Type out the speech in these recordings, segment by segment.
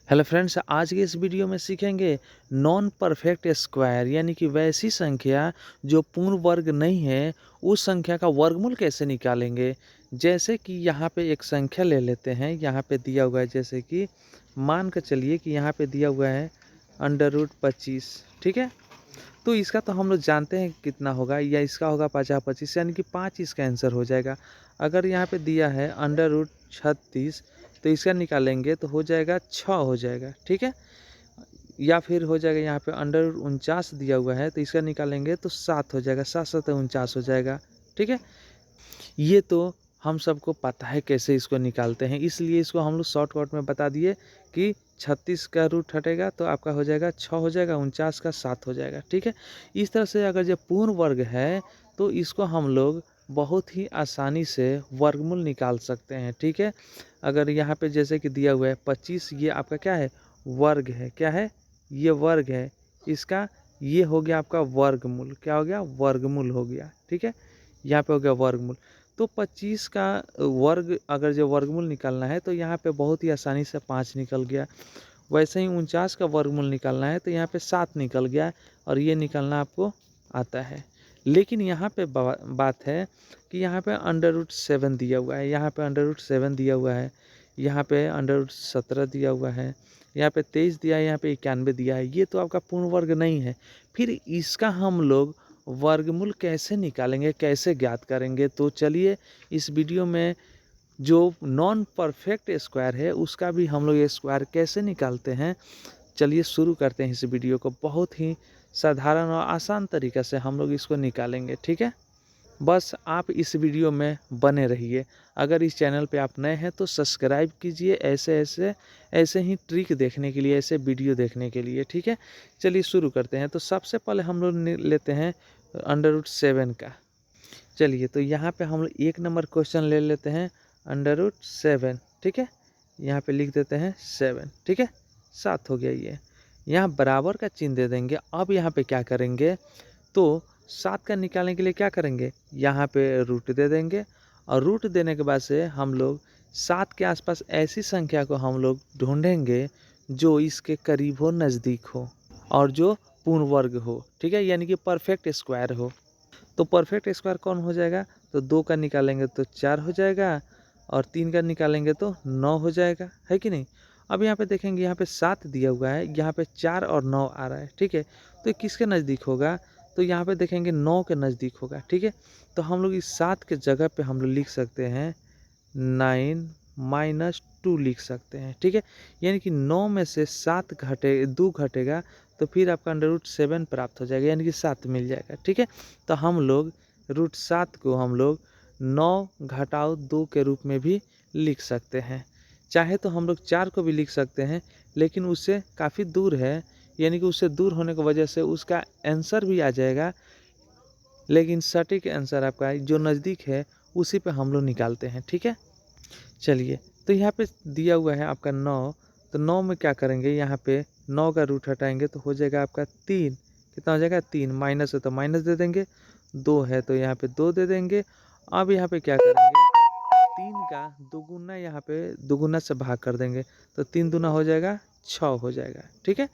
Hello friends, आज के इस वीडियो में सीखेंगे नॉन परफेक्ट स्क्वायर यानी कि वैसी संख्या जो पूर्ण वर्ग नहीं है, उस संख्या का वर्गमूल कैसे निकालेंगे। जैसे कि यहाँ पे एक संख्या ले लेते हैं, यहाँ पे दिया हुआ है, जैसे कि मान कर चलिए कि यहाँ पे दिया हुआ है √25। ठीक है, तो इसका तो हम लोग जानते हैं कितना होगा, या इसका होगा 50/25 यानी कि 5 इसका आंसर हो जाएगा। अगर यहाँ पे दिया है √36 तो इसका निकालेंगे तो हो जाएगा 6 हो जाएगा। ठीक है, या फिर हो जाएगा यहाँ पे √49 दिया हुआ है तो इसका निकालेंगे तो 7 हो जाएगा, 7×7 = 49 हो जाएगा। ठीक है, ये तो हम सबको पता है कैसे इसको निकालते हैं, इसलिए इसको हम लोग शॉर्टकट में बता दिए कि 36 का रूट हटेगा तो आपका हो जाएगा 6 हो जाएगा, 49 का 7 हो जाएगा। ठीक है, इस तरह से अगर जो पूर्ण वर्ग है तो इसको हम लोग बहुत ही आसानी से वर्गमूल निकाल सकते हैं। ठीक है, अगर यहाँ पे जैसे कि दिया हुआ है 25, ये आपका क्या है, वर्ग है। क्या है, ये वर्ग है, इसका ये हो गया आपका वर्गमूल। क्या हो गया, वर्गमूल हो गया। ठीक है, यहाँ पे हो गया वर्गमूल। तो 25 का वर्ग अगर जो वर्गमूल निकालना है तो यहाँ पे बहुत ही आसानी से 5 निकल गया। वैसे ही 49 का वर्गमूल निकालना है तो यहाँ पे 7 निकल गया, और ये निकालना आपको आता है। लेकिन यहाँ पे बात है कि यहाँ पे √7 दिया हुआ है, यहाँ पे √7 दिया हुआ है, यहाँ पे √17 दिया हुआ है, यहाँ पे 23 दिया है, यहाँ पे 91 दिया है। ये तो आपका पूर्ण वर्ग नहीं है। फिर इसका हम लोग वर्गमूल कैसे निकालेंगे, कैसे ज्ञात करेंगे? तो चलिए इस वीडियो में जो नॉन परफेक्ट स्क्वायर है उसका भी हम लोग स्क्वायर कैसे निकालते हैं, चलिए शुरू करते हैं इस वीडियो को। बहुत ही साधारण और आसान तरीक़े से हम लोग इसको निकालेंगे। ठीक है, बस आप इस वीडियो में बने रहिए। अगर इस चैनल पे आप नए हैं तो सब्सक्राइब कीजिए ऐसे ही ट्रिक देखने के लिए, ऐसे वीडियो देखने के लिए। ठीक है, चलिए शुरू करते हैं। तो सबसे पहले हम लोग लेते हैं √7 का। चलिए, तो यहाँ पे हम लोग 1 नंबर क्वेश्चन ले लेते हैं √7। ठीक है, यहाँ पे लिख देते हैं 7। ठीक है, 7 हो गया। ये यहाँ बराबर का चिन्ह दे देंगे। अब यहाँ पे क्या करेंगे, तो 7 का निकालने के लिए क्या करेंगे, यहाँ पे रूट दे देंगे, और रूट देने के बाद से हम लोग 7 के आसपास ऐसी संख्या को हम लोग ढूंढेंगे जो इसके करीब हो, नज़दीक हो, और जो पूर्ण वर्ग हो। ठीक है, यानी कि परफेक्ट स्क्वायर हो। तो परफेक्ट स्क्वायर कौन हो जाएगा, तो 2 का निकालेंगे तो 4 हो जाएगा, और 3 का निकालेंगे तो 9 हो जाएगा, है कि नहीं। अब यहाँ पे देखेंगे, यहाँ पे 7 दिया हुआ है, यहाँ पे 4 और 9 आ रहा है। ठीक है, तो किसके नज़दीक होगा, तो यहाँ पे देखेंगे 9 के नज़दीक होगा। ठीक है, तो हम लोग इस 7 के जगह पे हम लोग लिख सकते हैं 9 - 2 लिख सकते हैं। ठीक है, यानी कि 9 में से 2 घटेगा तो फिर आपका √7 प्राप्त हो जाएगा, यानी कि 7 मिल जाएगा। ठीक है, तो हम लोग √7 को हम लोग 9 - 2 के रूप में भी लिख सकते हैं। चाहे तो हम लोग 4 को भी लिख सकते हैं, लेकिन उससे काफ़ी दूर है, यानी कि उससे दूर होने की वजह से उसका आंसर भी आ जाएगा, लेकिन सटीक आंसर आपका जो नज़दीक है उसी पे हम लोग निकालते हैं। ठीक है, चलिए, तो यहाँ पे दिया हुआ है आपका 9, तो 9 में क्या करेंगे, यहाँ पे 9 का रूट हटाएंगे तो हो जाएगा आपका 3। कितना हो जाएगा, 3। माइनस है तो माइनस दे देंगे, 2 है तो यहाँ पे 2 दे देंगे। अब यहाँ पे क्या करेंगे, 3 का दोगुना यहाँ पे दोगुना से भाग कर देंगे, तो 3 दूना हो जाएगा 6 हो जाएगा। ठीक है,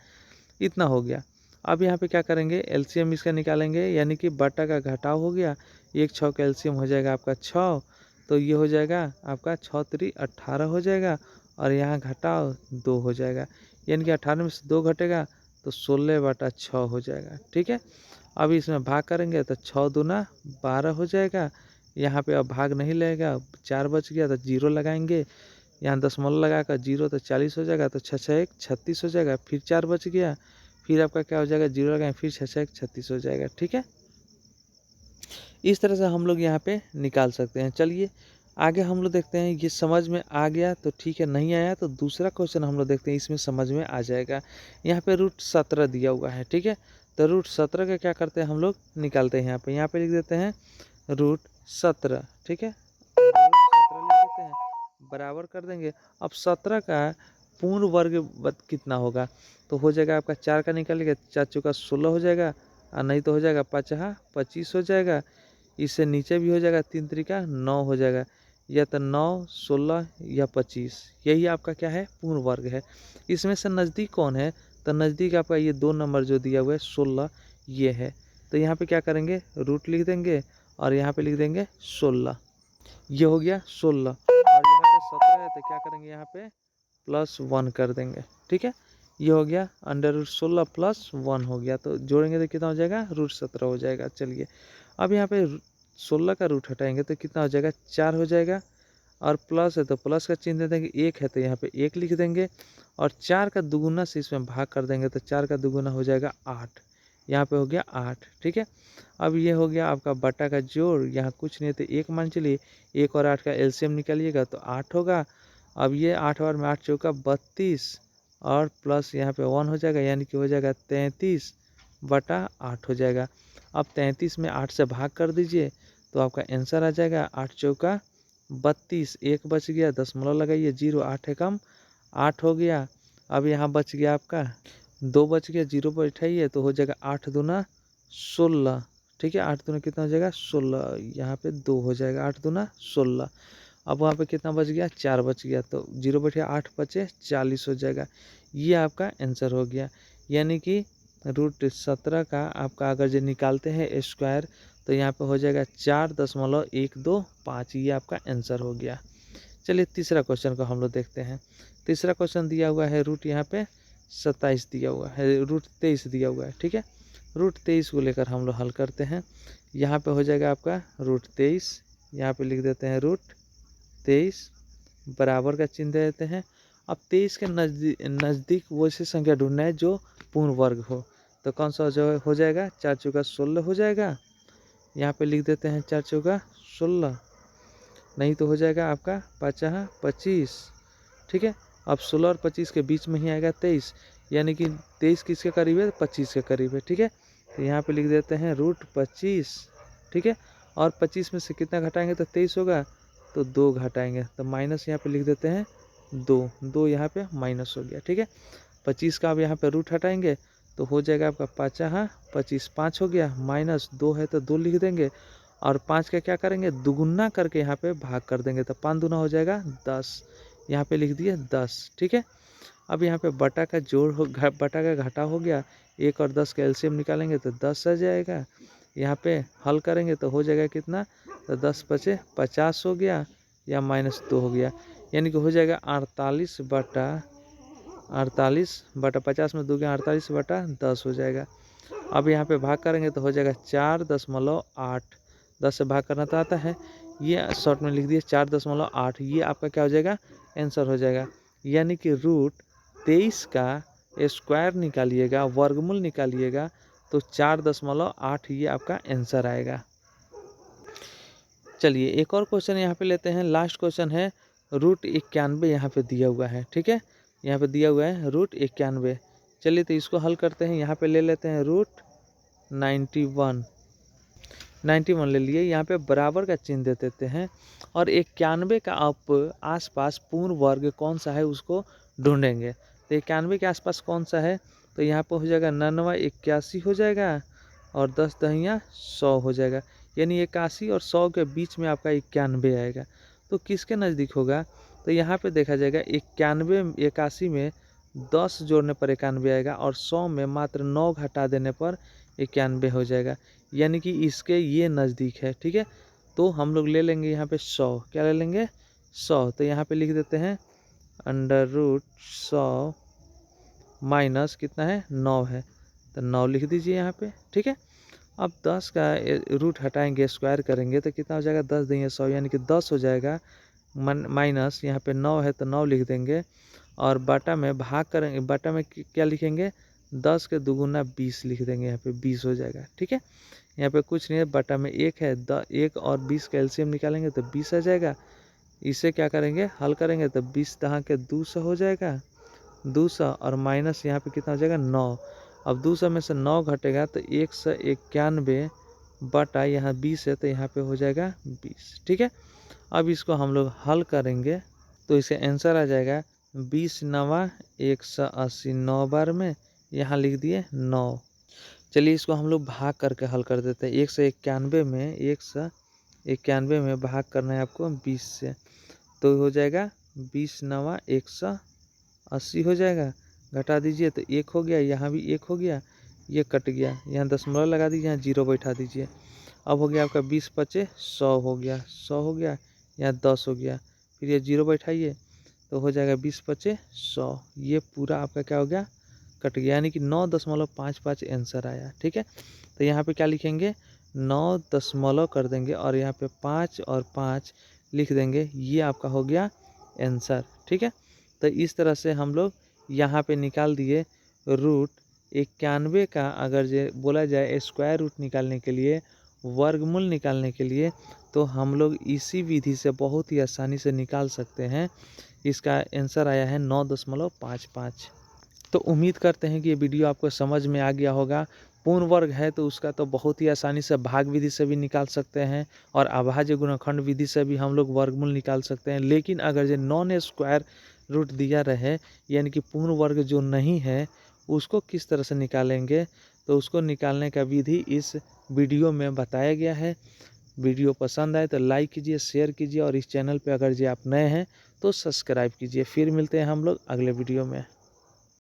इतना हो गया। अब यहाँ पे क्या करेंगे, एलसीएम इसका निकालेंगे, यानी कि बटा का घटाव हो गया। 1 6 का एलसीएम हो जाएगा आपका 6, तो ये हो जाएगा आपका 6 3 18 हो जाएगा, और यहाँ घटाव 2 हो जाएगा, यानी कि 18 में से 2 घटेगा तो 16/6 हो जाएगा। ठीक है, अब इसमें भाग करेंगे तो 6 दूना 12 हो जाएगा। यहाँ पे अब भाग नहीं लगेगा, 4 बच गया तो 0 लगाएंगे, यहाँ दशमलव लगाकर 0 तो 40 हो जाएगा, तो 6 6 1 36 हो जाएगा। फिर 4 बच गया, फिर आपका क्या हो जाएगा, 0 लगाएं, फिर 6 6 1 36 हो जाएगा। ठीक है, इस तरह से हम लोग यहाँ पे निकाल सकते हैं। चलिए आगे हम लोग देखते हैं, ये समझ में आ गया तो ठीक है, नहीं आया तो दूसरा क्वेश्चन हम लोग देखते हैं, इसमें समझ में आ जाएगा। यहाँ पे √17 दिया हुआ है। ठीक है, तो √17 का क्या करते हैं, हम लोग निकालते हैं। यहाँ पे लिख देते हैं √17। ठीक है, √17 लिख देते हैं, बराबर कर देंगे। अब 17 का पूर्ण वर्ग कितना होगा, तो हो जाएगा आपका 4 का निकालेंगे, 4 चौका 16 हो जाएगा, और नहीं तो हो जाएगा 5 × 25 हो जाएगा। इससे नीचे भी हो जाएगा, 3 3 का 9 हो जाएगा। या तो 9, 16 या 25, यही आपका क्या है, पूर्ण वर्ग है। इसमें से नज़दीक कौन है, तो नज़दीक आपका ये 2 नंबर जो दिया हुआ है 16 ये है। तो यहाँ पे क्या करेंगे, रूट लिख देंगे और यहाँ पे लिख देंगे 16, ये हो गया 16। और यहाँ पे 17 है तो क्या करेंगे, यहाँ पे +1 कर देंगे, ठीक है। ये हो गया √16 +1 हो गया, तो जोड़ेंगे तो कितना हो जाएगा, √17 हो जाएगा। चलिए अब यहाँ पे 16 का रूट हटाएंगे तो कितना हो जाएगा, 4 हो जाएगा। और प्लस है तो प्लस का चिन्ह दे देंगे, 1 है तो यहाँ पे 1 लिख देंगे और 4 का दुगुना से इसमें भाग कर देंगे तो 4 का दुगुना हो जाएगा 8, यहाँ पे हो गया 8, ठीक है। अब ये हो गया आपका बटा का जोड़, यहाँ कुछ नहीं तो 1 मान चलिए, 1 और 8 का एलसीएम निकालिएगा तो 8 होगा। अब ये 8 बार में 8 चौका 32 और प्लस यहाँ पे 1 हो जाएगा, यानी कि हो जाएगा 33/8 हो जाएगा। अब 33 में 8 से भाग कर दीजिए तो आपका आंसर आ जाएगा 8 चौका 32, 1 बच गया, दशमलव लगाइए, 0 8 एकम 8 हो गया। अब यहाँ बच गया आपका 2 बच गया, 0 पर उठाइए तो हो जाएगा 8 दूना 16, ठीक है। 8 दूना कितना हो जाएगा 16, यहाँ पे 2 हो जाएगा, 8 दूना 16। अब वहाँ पे कितना बच गया, 4 बच गया, तो 0 बैठे 8 बचे 40 हो जाएगा। ये आपका आंसर हो गया, यानी कि √17 का आपका अगर जो निकालते हैं स्क्वायर तो यहाँ पे हो जाएगा 4.125, ये आपका आंसर हो गया। चलिए तीसरा क्वेश्चन को हम लोग देखते हैं। तीसरा क्वेश्चन दिया हुआ है रूट यहाँ पे 27 दिया हुआ है, √23 दिया हुआ है, ठीक है। √23 को लेकर हम लोग हल करते हैं। यहाँ पे हो जाएगा आपका √23, यहाँ पे लिख देते हैं √23 बराबर का चिन्ह दे देते हैं। अब 23 के नज़दीक वैसी संख्या ढूंढना है जो पूर्ण वर्ग हो, तो कौन सा हो जाएगा, 4 चौका 16 हो जाएगा, यहाँ पे लिख देते हैं 4 चौका 16, नहीं तो हो जाएगा आपका 5 25, ठीक है। अब 16 और 25 के बीच में ही आएगा 23, यानी कि 23 किसके करीब है, 25 के करीब है, ठीक है। तो यहाँ पे लिख देते हैं √25, ठीक है। और 25 में से कितना घटाएंगे तो 23 होगा, तो 2 घटाएंगे तो माइनस यहाँ पे लिख देते हैं 2 यहाँ पे माइनस हो गया, ठीक है। 25 का अब यहाँ पे रूट हटाएंगे तो हो जाएगा आपका 5 25, 5 हो गया, -2 है तो 2 लिख देंगे और 5 का क्या करेंगे, दुगुना करके यहाँ पे भाग कर देंगे तो 5 दूना हो जाएगा 10, यहाँ पे लिख दिए 10, ठीक है। अब यहाँ पे बटा का जोड़ हो, बटा का घटा हो गया, 1 और 10 का एलसीएम निकालेंगे तो 10 आ जाएगा। यहाँ पे हल करेंगे तो हो जाएगा कितना, तो 10 बचे 50 हो गया या -2 हो गया, यानी कि हो जाएगा 48/50 में 2 के 48/10 हो जाएगा। अब यहाँ पे भाग करेंगे तो हो जाएगा 4.8, 10 से भाग करना तो आता है, ये शॉर्ट में लिख दिए 4.8, ये आपका क्या हो जाएगा, आंसर हो जाएगा। यानी कि √23 का स्क्वायर निकालिएगा, वर्गमूल निकालिएगा तो 4.8 ये आपका आंसर आएगा। चलिए एक और क्वेश्चन यहाँ पे लेते हैं, लास्ट क्वेश्चन है √91 यहाँ पे दिया हुआ है, ठीक है। यहाँ पे दिया हुआ है √91, चलिए तो इसको हल करते हैं। यहाँ पे ले लेते हैं √91 ले लिए, यहाँ पे बराबर का चिन्ह दे देते हैं और 91 का आप आसपास पूर्ण वर्ग कौन सा है उसको ढूंढेंगे। तो 91 के आसपास कौन सा है, तो यहाँ पर हो जाएगा 99 81 हो जाएगा और 10 दहिया 100 हो जाएगा, यानी 81 और 100 के बीच में आपका 91 आएगा। तो किसके नज़दीक होगा, तो यहाँ पे देखा जाएगा 91 81 में 10 जोड़ने पर 91 आएगा और 100 में मात्र 9 घटा देने पर 91 हो जाएगा, यानी कि इसके ये नज़दीक है, ठीक है। तो हम लोग ले लेंगे यहाँ पे 100, क्या ले लेंगे 100, तो यहाँ पे लिख देते हैं √100 माइनस कितना है 9 है, तो 9 लिख दीजिए यहाँ पे, ठीक है। अब 10 का रूट हटाएंगे, स्क्वायर करेंगे तो कितना हो जाएगा, 10 देंगे 100, यानी कि 10 हो जाएगा, माइनस यहाँ पे 9 है तो 9 लिख देंगे और बटा में भाग करेंगे, बटा में क्या लिखेंगे, 10 के दुगुना 20 लिख देंगे, यहाँ पे 20 हो जाएगा, ठीक है। यहाँ पे कुछ नहीं है, बटा में 1 है, 1 और 20 का एलसीएम निकालेंगे तो 20 आ जाएगा। इसे क्या करेंगे, हल करेंगे तो 20 दहा के 200 हो जाएगा, 200 और माइनस यहाँ पे कितना हो जाएगा 9। अब 200 में से 9 घटेगा तो 191 बटा यहाँ 20 है तो यहाँ पे हो जाएगा 20, ठीक है। अब इसको हम लोग हल करेंगे तो इसका आंसर आ जाएगा 20 9 180, 9 बार में यहाँ लिख दिए 9। चलिए इसको हम लोग भाग करके हल कर देते हैं। 191 में 91 में भाग करना है आपको 20 से, तो हो जाएगा 20 नवा 180 हो जाएगा। घटा दीजिए तो 1 हो गया, यहाँ भी 1 हो गया, ये कट गया, यहाँ दशमलव लगा दीजिए, यहाँ 0 बैठा दीजिए। अब हो गया आपका 20 पचे 100 हो गया, 100 हो गया, यहाँ 10 हो गया, फिर ये 0 बैठाइए तो हो जाएगा 20 पचे 100। ये पूरा आपका क्या हो गया, कट गया, यानी कि 9.55 आंसर आया। ठीक है, तो यहाँ पे क्या लिखेंगे, 9 दशमलव कर देंगे और यहाँ पे 5 और 5 लिख देंगे, ये आपका हो गया आंसर। ठीक है, तो इस तरह से हम लोग यहाँ पे निकाल दिए रूट 91 का। अगर जो बोला जाए स्क्वायर रूट निकालने के लिए, वर्गमूल निकालने के लिए, तो हम लोग इसी विधि से बहुत ही आसानी से निकाल सकते हैं। इसका आंसर आया है 9.55। तो उम्मीद करते हैं कि ये वीडियो आपको समझ में आ गया होगा। पूर्ण वर्ग है तो उसका तो बहुत ही आसानी से भाग विधि से भी निकाल सकते हैं और अभाज्य गुणनखंड विधि से भी हम लोग वर्गमूल निकाल सकते हैं। लेकिन अगर जो नॉन स्क्वायर रूट दिया रहे, यानी कि पूर्ण वर्ग जो नहीं है, उसको किस तरह से निकालेंगे, तो उसको निकालने का विधि इस वीडियो में बताया गया है। वीडियो पसंद आए तो लाइक कीजिए, शेयर कीजिए और इस चैनल पे अगर जो आप नए हैं तो सब्सक्राइब कीजिए। फिर मिलते हैं हम लोग अगले वीडियो में।